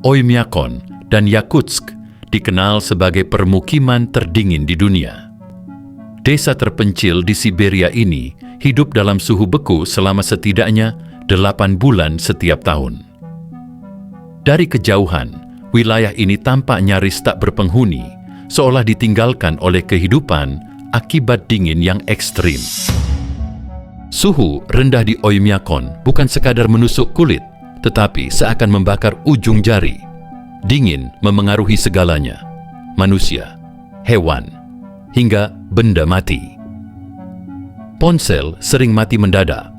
Oymyakon dan Yakutsk dikenal sebagai permukiman terdingin di dunia. Desa terpencil di Siberia ini hidup dalam suhu beku selama setidaknya 8 bulan setiap tahun. Dari kejauhan, wilayah ini tampak nyaris tak berpenghuni, seolah ditinggalkan oleh kehidupan akibat dingin yang ekstrim. Suhu rendah di Oymyakon bukan sekadar menusuk kulit, tetapi seakan membakar ujung jari. Dingin memengaruhi segalanya, manusia, hewan, hingga benda mati. Ponsel sering mati mendadak.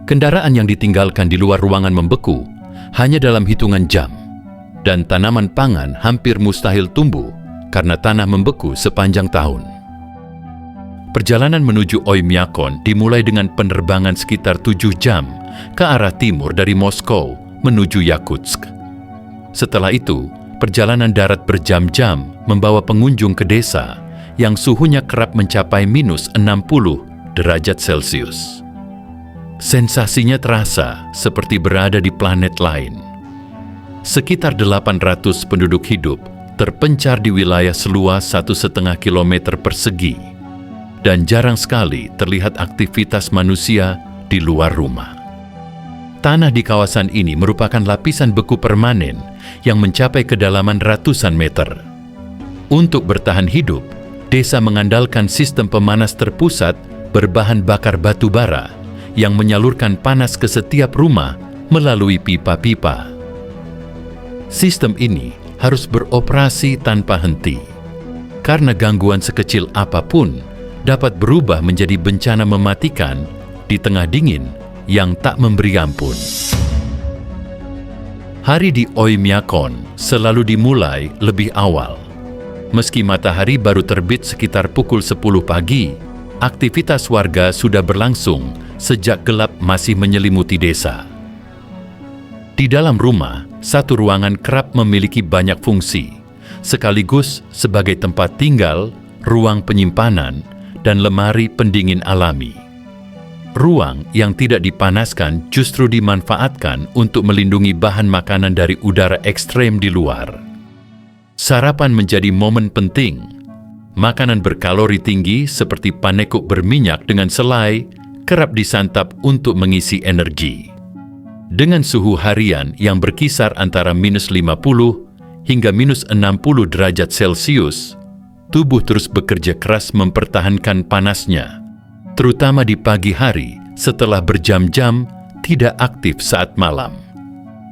Kendaraan yang ditinggalkan di luar ruangan membeku hanya dalam hitungan jam, dan tanaman pangan hampir mustahil tumbuh karena tanah membeku sepanjang tahun. Perjalanan menuju Oymyakon dimulai dengan penerbangan sekitar 7 jam ke arah timur dari Moskow menuju Yakutsk. Setelah itu, perjalanan darat berjam-jam membawa pengunjung ke desa yang suhunya kerap mencapai minus 60 derajat Celcius. Sensasinya terasa seperti berada di planet lain. Sekitar 800 penduduk hidup terpencar di wilayah seluas 1,5 kilometer persegi, dan jarang sekali terlihat aktivitas manusia di luar rumah. Tanah di kawasan ini merupakan lapisan beku permanen yang mencapai kedalaman ratusan meter. Untuk bertahan hidup, desa mengandalkan sistem pemanas terpusat berbahan bakar batu bara yang menyalurkan panas ke setiap rumah melalui pipa-pipa. Sistem ini harus beroperasi tanpa henti, karena gangguan sekecil apapun dapat berubah menjadi bencana mematikan di tengah dingin yang tak memberi ampun. Hari di Oymyakon selalu dimulai lebih awal. Meski matahari baru terbit sekitar pukul 10 pagi, aktivitas warga sudah berlangsung sejak gelap masih menyelimuti desa. Di dalam rumah, satu ruangan kerap memiliki banyak fungsi, sekaligus sebagai tempat tinggal, ruang penyimpanan, dan lemari pendingin alami. Ruang yang tidak dipanaskan justru dimanfaatkan untuk melindungi bahan makanan dari udara ekstrem di luar. Sarapan menjadi momen penting. Makanan berkalori tinggi seperti panekuk berminyak dengan selai kerap disantap untuk mengisi energi. Dengan suhu harian yang berkisar antara minus 50 hingga minus 60 derajat Celcius, tubuh terus bekerja keras mempertahankan panasnya, terutama di pagi hari setelah berjam-jam tidak aktif saat malam.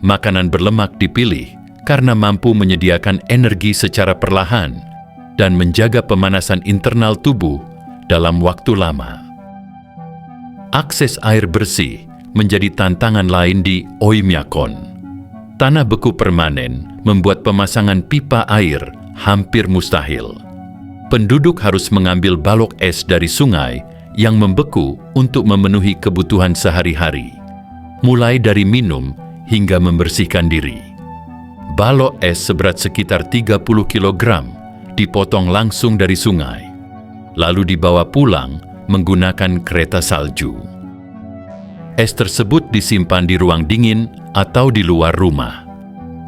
Makanan berlemak dipilih karena mampu menyediakan energi secara perlahan dan menjaga pemanasan internal tubuh dalam waktu lama. Akses air bersih menjadi tantangan lain di Oymyakon. Tanah beku permanen membuat pemasangan pipa air hampir mustahil. Penduduk harus mengambil balok es dari sungai yang membeku untuk memenuhi kebutuhan sehari-hari, mulai dari minum hingga membersihkan diri. Balok es seberat sekitar 30 kg dipotong langsung dari sungai, lalu dibawa pulang menggunakan kereta salju. Es tersebut disimpan di ruang dingin atau di luar rumah.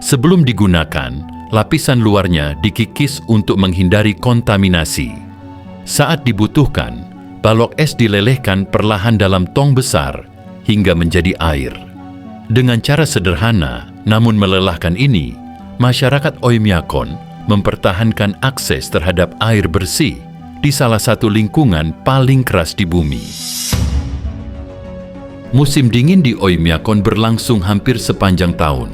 Sebelum digunakan, lapisan luarnya dikikis untuk menghindari kontaminasi. Saat dibutuhkan, balok es dilelehkan perlahan dalam tong besar hingga menjadi air. Dengan cara sederhana namun melelahkan ini, masyarakat Oymyakon mempertahankan akses terhadap air bersih di salah satu lingkungan paling keras di bumi. Musim dingin di Oymyakon berlangsung hampir sepanjang tahun.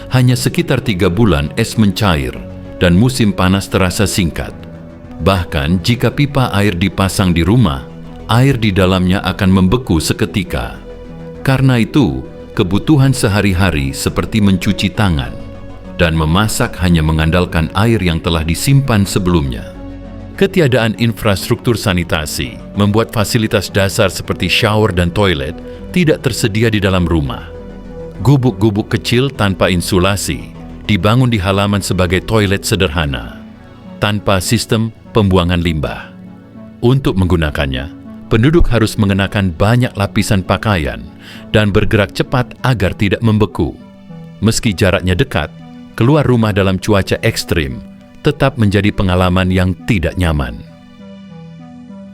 Hanya sekitar 3 bulan es mencair dan musim panas terasa singkat. Bahkan jika pipa air dipasang di rumah, air di dalamnya akan membeku seketika. Karena itu, kebutuhan sehari-hari seperti mencuci tangan dan memasak hanya mengandalkan air yang telah disimpan sebelumnya. Ketiadaan infrastruktur sanitasi membuat fasilitas dasar seperti shower dan toilet tidak tersedia di dalam rumah. Gubuk-gubuk kecil tanpa insulasi dibangun di halaman sebagai toilet sederhana, tanpa sistem pembuangan limbah. Untuk menggunakannya, penduduk harus mengenakan banyak lapisan pakaian dan bergerak cepat agar tidak membeku. Meski jaraknya dekat, keluar rumah dalam cuaca ekstrim tetap menjadi pengalaman yang tidak nyaman.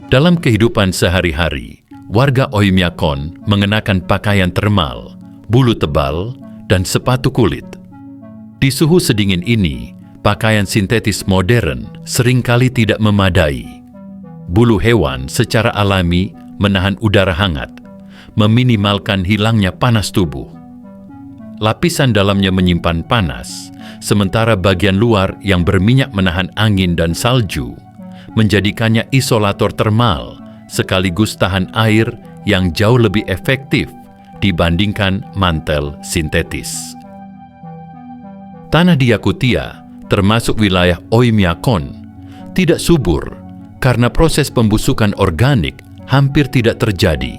Dalam kehidupan sehari-hari, warga Oymyakon mengenakan pakaian termal, bulu tebal, dan sepatu kulit. Di suhu sedingin ini, pakaian sintetis modern seringkali tidak memadai. Bulu hewan secara alami menahan udara hangat, meminimalkan hilangnya panas tubuh. Lapisan dalamnya menyimpan panas, sementara bagian luar yang berminyak menahan angin dan salju menjadikannya isolator termal sekaligus tahan air yang jauh lebih efektif dibandingkan mantel sintetis. Tanah di Yakutia, termasuk wilayah Oymyakon, tidak subur karena proses pembusukan organik hampir tidak terjadi.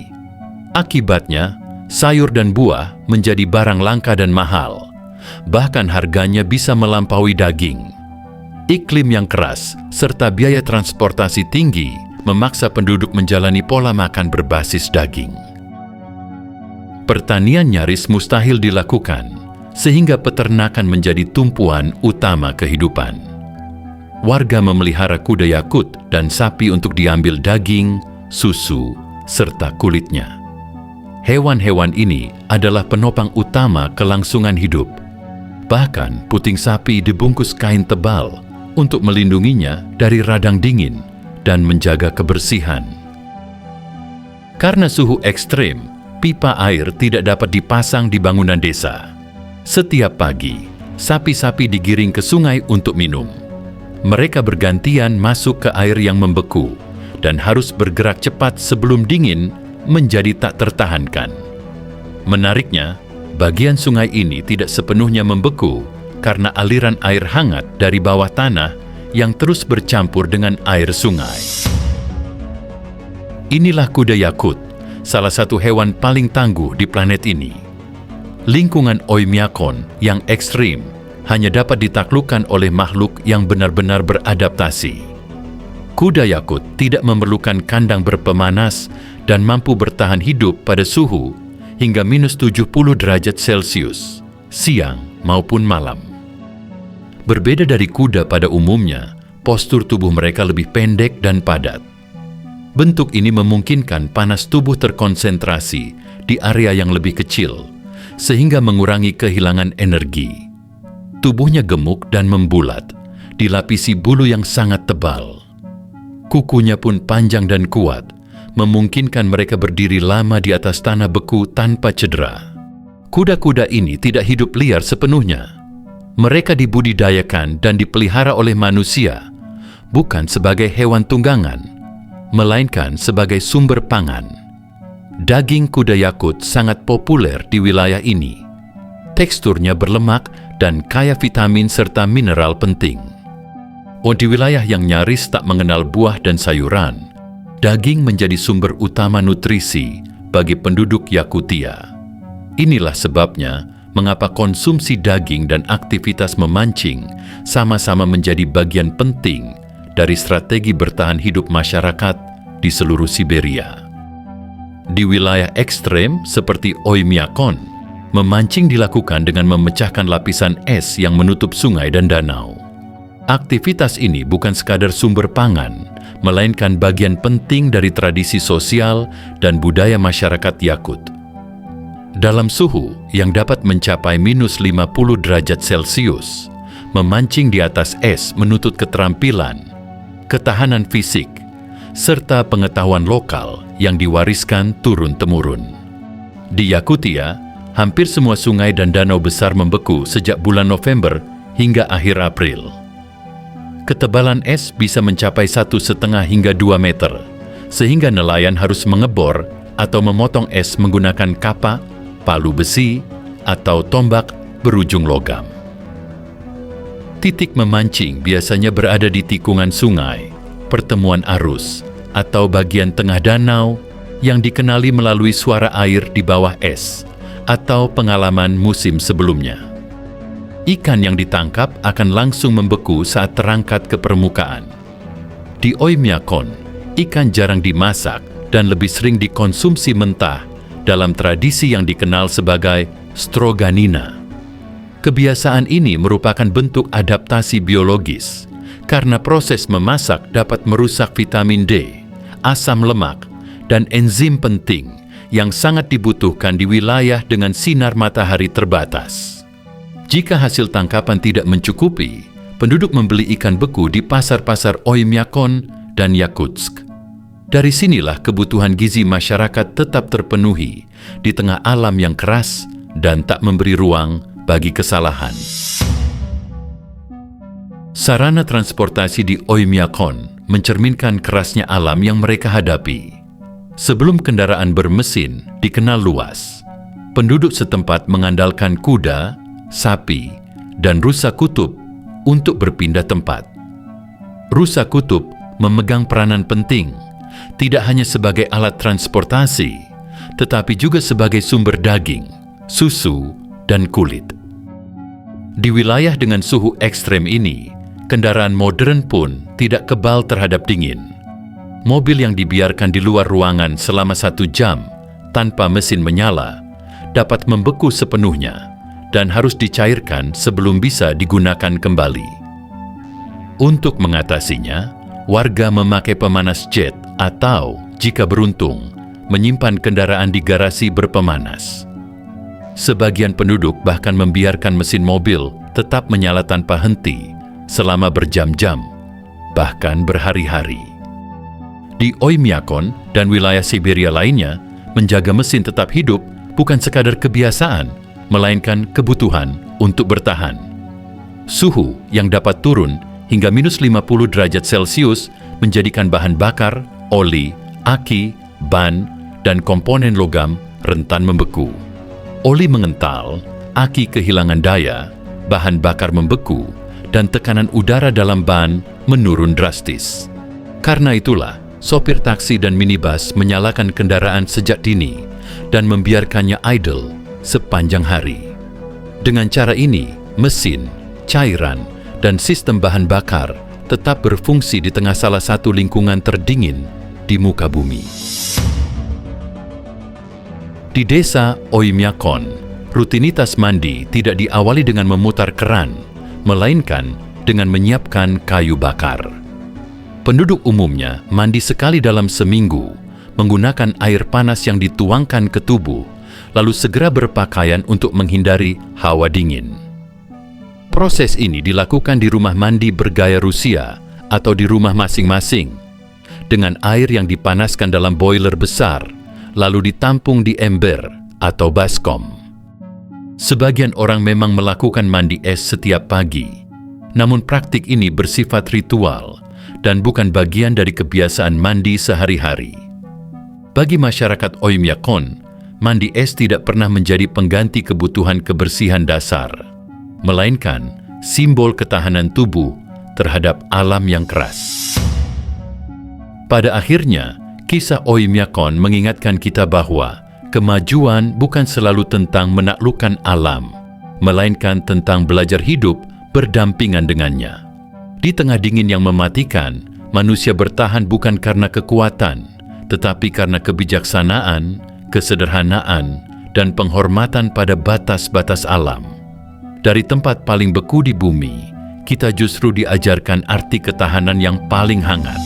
Akibatnya, sayur dan buah menjadi barang langka dan mahal, bahkan harganya bisa melampaui daging. Iklim yang keras serta biaya transportasi tinggi memaksa penduduk menjalani pola makan berbasis daging. Pertanian nyaris mustahil dilakukan, sehingga peternakan menjadi tumpuan utama kehidupan. Warga memelihara kuda yakut dan sapi untuk diambil daging, susu, serta kulitnya. Hewan-hewan ini adalah penopang utama kelangsungan hidup. Bahkan puting sapi dibungkus kain tebal untuk melindunginya dari radang dingin dan menjaga kebersihan. Karena suhu ekstrem, pipa air tidak dapat dipasang di bangunan desa. Setiap pagi, sapi-sapi digiring ke sungai untuk minum. Mereka bergantian masuk ke air yang membeku dan harus bergerak cepat sebelum dingin menjadi tak tertahankan. Menariknya, bagian sungai ini tidak sepenuhnya membeku karena aliran air hangat dari bawah tanah yang terus bercampur dengan air sungai. Inilah kuda yakut, salah satu hewan paling tangguh di planet ini. Lingkungan Oymyakon yang ekstrim hanya dapat ditaklukkan oleh makhluk yang benar-benar beradaptasi. Kuda yakut tidak memerlukan kandang berpemanas dan mampu bertahan hidup pada suhu hingga minus 70 derajat Celcius, siang maupun malam. Berbeda dari kuda pada umumnya, postur tubuh mereka lebih pendek dan padat. Bentuk ini memungkinkan panas tubuh terkonsentrasi di area yang lebih kecil, sehingga mengurangi kehilangan energi. Tubuhnya gemuk dan membulat, dilapisi bulu yang sangat tebal. Kukunya pun panjang dan kuat, memungkinkan mereka berdiri lama di atas tanah beku tanpa cedera. Kuda-kuda ini tidak hidup liar sepenuhnya. Mereka dibudidayakan dan dipelihara oleh manusia, bukan sebagai hewan tunggangan, melainkan sebagai sumber pangan. Daging kuda yakut sangat populer di wilayah ini. Teksturnya berlemak dan kaya vitamin serta mineral penting. Di wilayah yang nyaris tak mengenal buah dan sayuran, daging menjadi sumber utama nutrisi bagi penduduk Yakutia. Inilah sebabnya mengapa konsumsi daging dan aktivitas memancing sama-sama menjadi bagian penting dari strategi bertahan hidup masyarakat di seluruh Siberia. Di wilayah ekstrem seperti Oymyakon, memancing dilakukan dengan memecahkan lapisan es yang menutup sungai dan danau. Aktivitas ini bukan sekadar sumber pangan, melainkan bagian penting dari tradisi sosial dan budaya masyarakat Yakut. Dalam suhu yang dapat mencapai minus 50 derajat Celcius, memancing di atas es menuntut keterampilan, ketahanan fisik, serta pengetahuan lokal yang diwariskan turun-temurun. Di Yakutia, hampir semua sungai dan danau besar membeku sejak bulan November hingga akhir April. Ketebalan es bisa mencapai 1,5 hingga 2 meter, sehingga nelayan harus mengebor atau memotong es menggunakan kapa, palu besi, atau tombak berujung logam. Titik memancing biasanya berada di tikungan sungai, pertemuan arus, atau bagian tengah danau yang dikenali melalui suara air di bawah es, atau pengalaman musim sebelumnya. Ikan yang ditangkap akan langsung membeku saat terangkat ke permukaan. Di Oymyakon, ikan jarang dimasak dan lebih sering dikonsumsi mentah dalam tradisi yang dikenal sebagai stroganina. Kebiasaan ini merupakan bentuk adaptasi biologis, karena proses memasak dapat merusak vitamin D, asam lemak, dan enzim penting yang sangat dibutuhkan di wilayah dengan sinar matahari terbatas. Jika hasil tangkapan tidak mencukupi, penduduk membeli ikan beku di pasar-pasar Oymyakon dan Yakutsk. Dari sinilah kebutuhan gizi masyarakat tetap terpenuhi di tengah alam yang keras dan tak memberi ruang bagi kesalahan. Sarana transportasi di Oymyakon mencerminkan kerasnya alam yang mereka hadapi. Sebelum kendaraan bermesin dikenal luas, penduduk setempat mengandalkan kuda, sapi, dan rusa kutub untuk berpindah tempat. Rusa kutub memegang peranan penting, tidak hanya sebagai alat transportasi, tetapi juga sebagai sumber daging, susu, dan kulit. Di wilayah dengan suhu ekstrem ini, kendaraan modern pun tidak kebal terhadap dingin. Mobil yang dibiarkan di luar ruangan selama 1 jam tanpa mesin menyala dapat membeku sepenuhnya dan harus dicairkan sebelum bisa digunakan kembali. Untuk mengatasinya, warga memakai pemanas jet atau, jika beruntung, menyimpan kendaraan di garasi berpemanas. Sebagian penduduk bahkan membiarkan mesin mobil tetap menyala tanpa henti selama berjam-jam, bahkan berhari-hari. Di Oymyakon dan wilayah Siberia lainnya, menjaga mesin tetap hidup bukan sekadar kebiasaan, melainkan kebutuhan untuk bertahan. Suhu yang dapat turun hingga -50 derajat Celcius menjadikan bahan bakar, oli, aki, ban, dan komponen logam rentan membeku. Oli mengental, aki kehilangan daya, bahan bakar membeku, dan tekanan udara dalam ban menurun drastis. Karena itulah, sopir taksi dan minibus menyalakan kendaraan sejak dini dan membiarkannya idle sepanjang hari. Dengan cara ini, mesin, cairan, dan sistem bahan bakar tetap berfungsi di tengah salah satu lingkungan terdingin di muka bumi. Di desa Oymyakon, rutinitas mandi tidak diawali dengan memutar keran, melainkan dengan menyiapkan kayu bakar. Penduduk umumnya mandi sekali dalam seminggu, menggunakan air panas yang dituangkan ke tubuh, lalu segera berpakaian untuk menghindari hawa dingin. Proses ini dilakukan di rumah mandi bergaya Rusia atau di rumah masing-masing, dengan air yang dipanaskan dalam boiler besar, lalu ditampung di ember atau baskom. Sebagian orang memang melakukan mandi es setiap pagi, namun praktik ini bersifat ritual dan bukan bagian dari kebiasaan mandi sehari-hari. Bagi masyarakat Oymyakon, mandi es tidak pernah menjadi pengganti kebutuhan kebersihan dasar, melainkan simbol ketahanan tubuh terhadap alam yang keras. Pada akhirnya, kisah Oymyakon mengingatkan kita bahwa kemajuan bukan selalu tentang menaklukkan alam, melainkan tentang belajar hidup berdampingan dengannya. Di tengah dingin yang mematikan, manusia bertahan bukan karena kekuatan, tetapi karena kebijaksanaan, kesederhanaan, dan penghormatan pada batas-batas alam. Dari tempat paling beku di bumi, kita justru diajarkan arti ketahanan yang paling hangat.